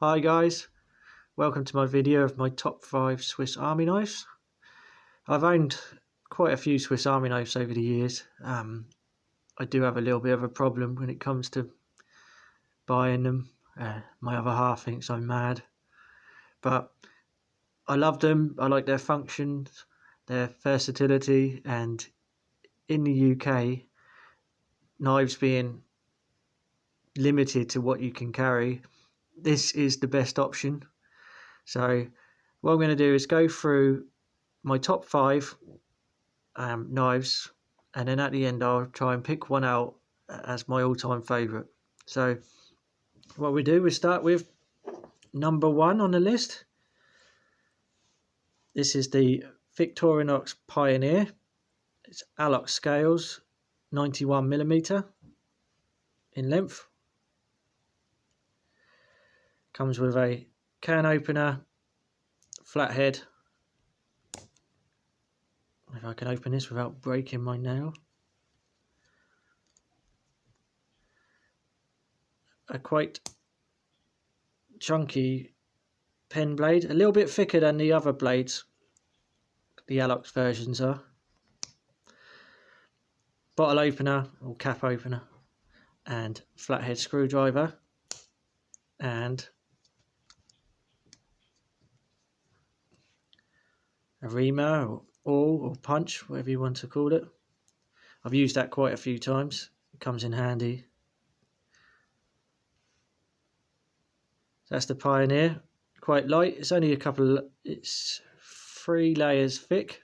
Hi guys, welcome to my video of my top 5 Swiss Army knives. I've owned quite a few Swiss Army knives over the years. I do have a little bit of a problem when it comes to buying them. My other half thinks I'm mad, but I love them. I like their functions, their versatility, and in the UK, knives being limited to what you can carry, this is the best option. So what I'm going to do is go through my top 5 knives, and then at the end I'll try and pick one out as my all-time favourite. So what we do, we start with number 1 on the list. This is the Victorinox Pioneer. It's alloy scales, 91mm in length. Comes with a can opener, flathead. If I can open this without breaking my nail. A quite chunky pen blade, a little bit thicker than the other blades, the Alox versions are. Bottle opener or cap opener, and flathead screwdriver, and a reamer or awl or punch, whatever you want to call it. I've used that quite a few times. It comes in handy. That's the Pioneer. Quite light. It's only it's 3 layers thick.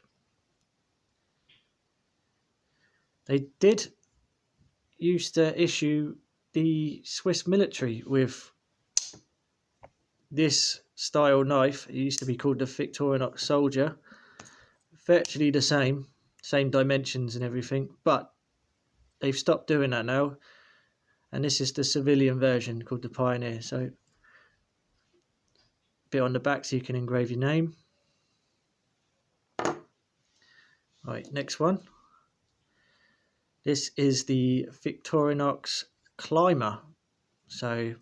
They did used to issue the Swiss military with this style knife. It used to be called the Victorinox Soldier. Virtually the same dimensions and everything, but they've stopped doing that now, and this is the civilian version called the Pioneer. So a bit on the back so you can engrave your name. Right, next one. This is the Victorinox Climber. So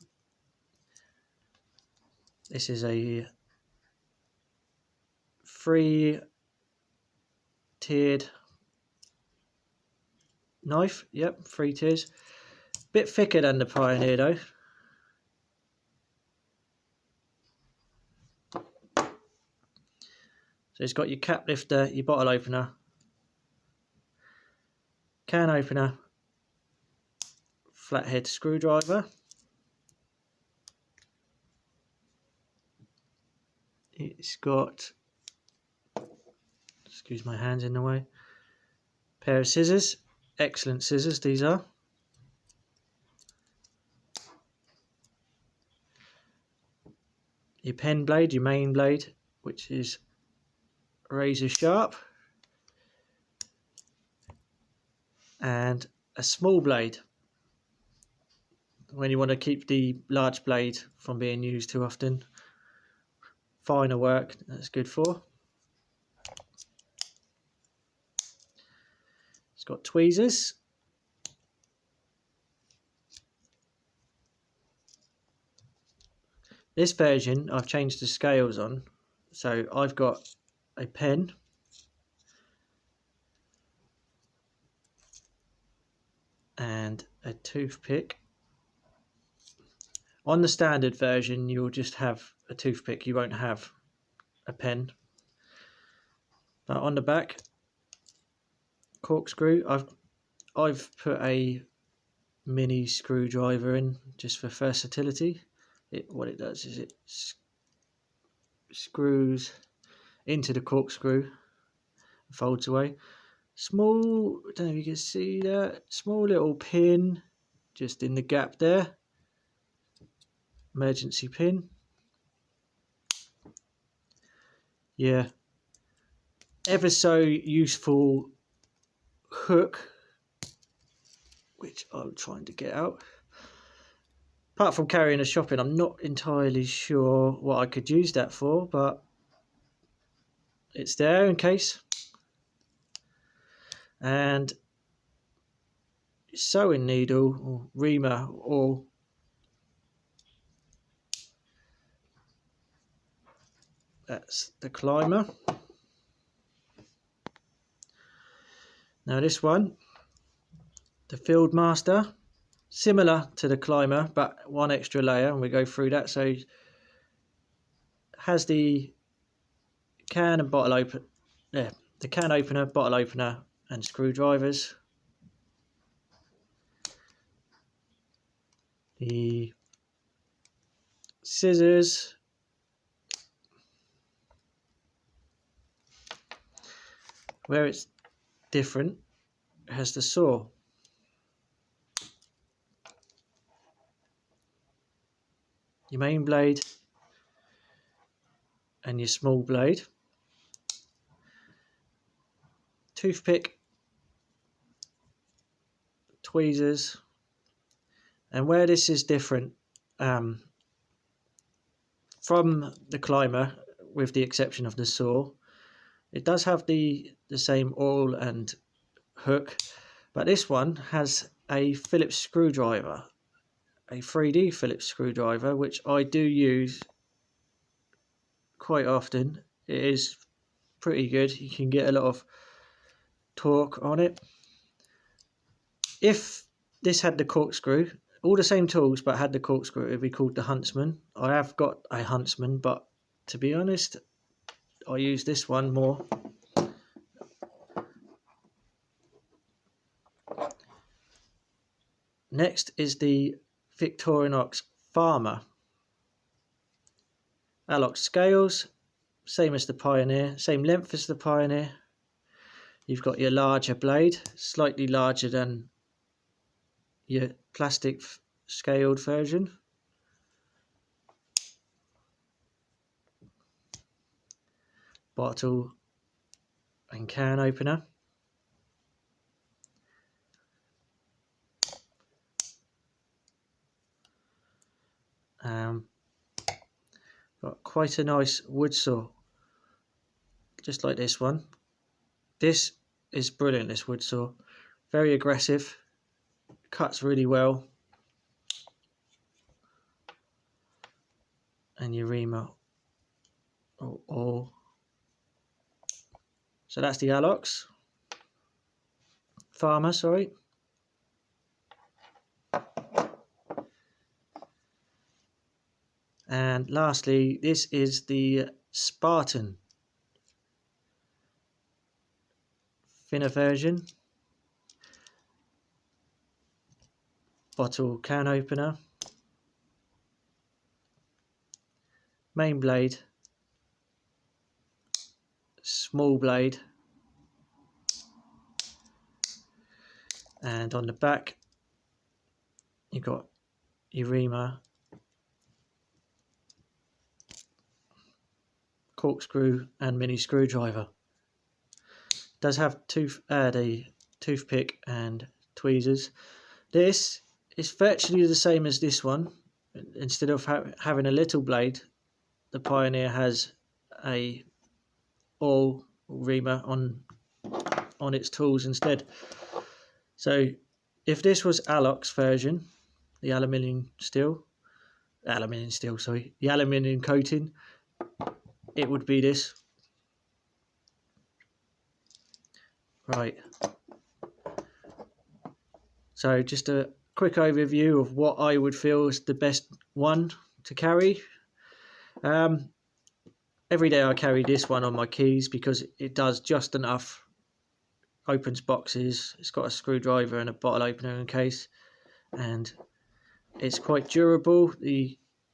this is a 3-tiered knife. Yep, 3 tiers. Bit thicker than the Pioneer though. So it's got your cap lifter, your bottle opener, can opener, flathead screwdriver. It's got, excuse my hands in the way, pair of scissors. Excellent scissors these are. Your pen blade, your main blade, which is razor sharp, and a small blade when you want to keep the large blade from being used too often. Finer work, that's good for. It's got tweezers. This version I've changed the scales on, so I've got a pen, and a toothpick. On the standard version you'll just have a toothpick, you won't have a pen. But on the back, corkscrew. I've put a mini screwdriver in just for versatility. What it does is it screws into the corkscrew, folds away. Small, I don't know if you can see that, small little pin just in the gap there. Emergency pin. Yeah, ever so useful hook, which I'm trying to get out. Apart from carrying a shopping, I'm not entirely sure what I could use that for, but it's there in case. And sewing needle or reamer, or That's the Climber. Now this one, the Fieldmaster, similar to the Climber but one extra layer, and we go through that. So it has the can and bottle open, the can opener, bottle opener and screwdrivers. The scissors, where it's different, it has the saw. Your main blade and your small blade. Toothpick, tweezers, and where this is different from the Climber, with the exception of the saw, it does have the same awl and hook, but this one has a Phillips screwdriver, a 3D Phillips screwdriver, which I do use quite often. It is pretty good. You can get a lot of torque on it. If this had the corkscrew, all the same tools but had the corkscrew, it would be called the Huntsman. I have got a Huntsman, but to be honest, I use this one more. Next is the Victorinox Farmer. Allox scales, same as the Pioneer, same length as the Pioneer. You've got your larger blade, slightly larger than your plastic scaled version. Bottle and can opener. Got quite a nice wood saw, just like this one. This is brilliant, this wood saw. Very aggressive, cuts really well. And your reamer. So that's the Allox Farmer, sorry. And lastly, this is the Spartan Finn version. Bottle can opener. Main blade. Small blade. And on the back, you've got your reamer, corkscrew and mini screwdriver. Does have the toothpick and tweezers. This is virtually the same as this one. Instead of having a little blade, the Pioneer has a awl reamer on its tools instead. So if this was Allox version, the aluminium coating, it would be this. Right. So just a quick overview of what I would feel is the best one to carry. Every day I carry this one on my keys because it does just enough. Opens boxes, it's got a screwdriver and a bottle opener in case, and it's quite durable.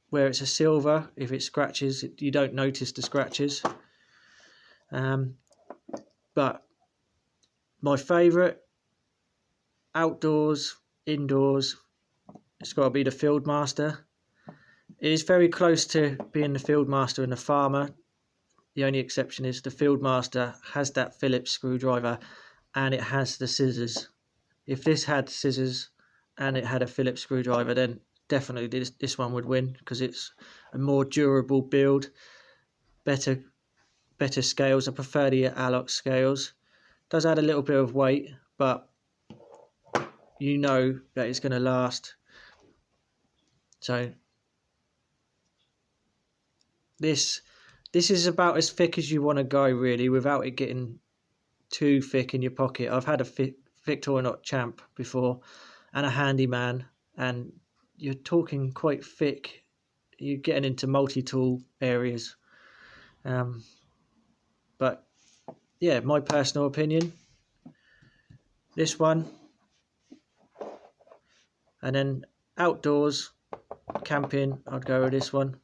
Where it's a silver, if it scratches, you don't notice the scratches. But my favourite, outdoors, indoors, it's got to be the Fieldmaster. It is very close to being the Fieldmaster and the Farmer. The only exception is the Fieldmaster has that Phillips screwdriver and it has the scissors. If this had scissors and it had a Phillips screwdriver, then definitely this one would win because it's a more durable build, better scales. I prefer the Allox scales. Does add a little bit of weight, but you know that it's going to last. So this This is about as thick as you want to go, really, without it getting too thick in your pocket. I've had a Victorinox Champ before and a Handyman, and you're talking quite thick. You're getting into multi-tool areas. But yeah, my personal opinion, this one. And then outdoors, camping, I'd go with this one.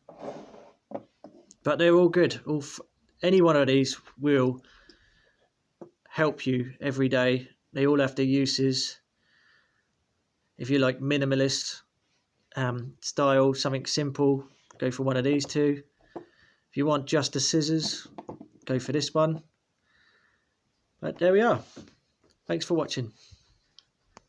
But they're all good. Any one of these will help you every day. They all have their uses. If you like minimalist style, something simple, go for one of these two. If you want just the scissors, go for this one. But there we are. Thanks for watching.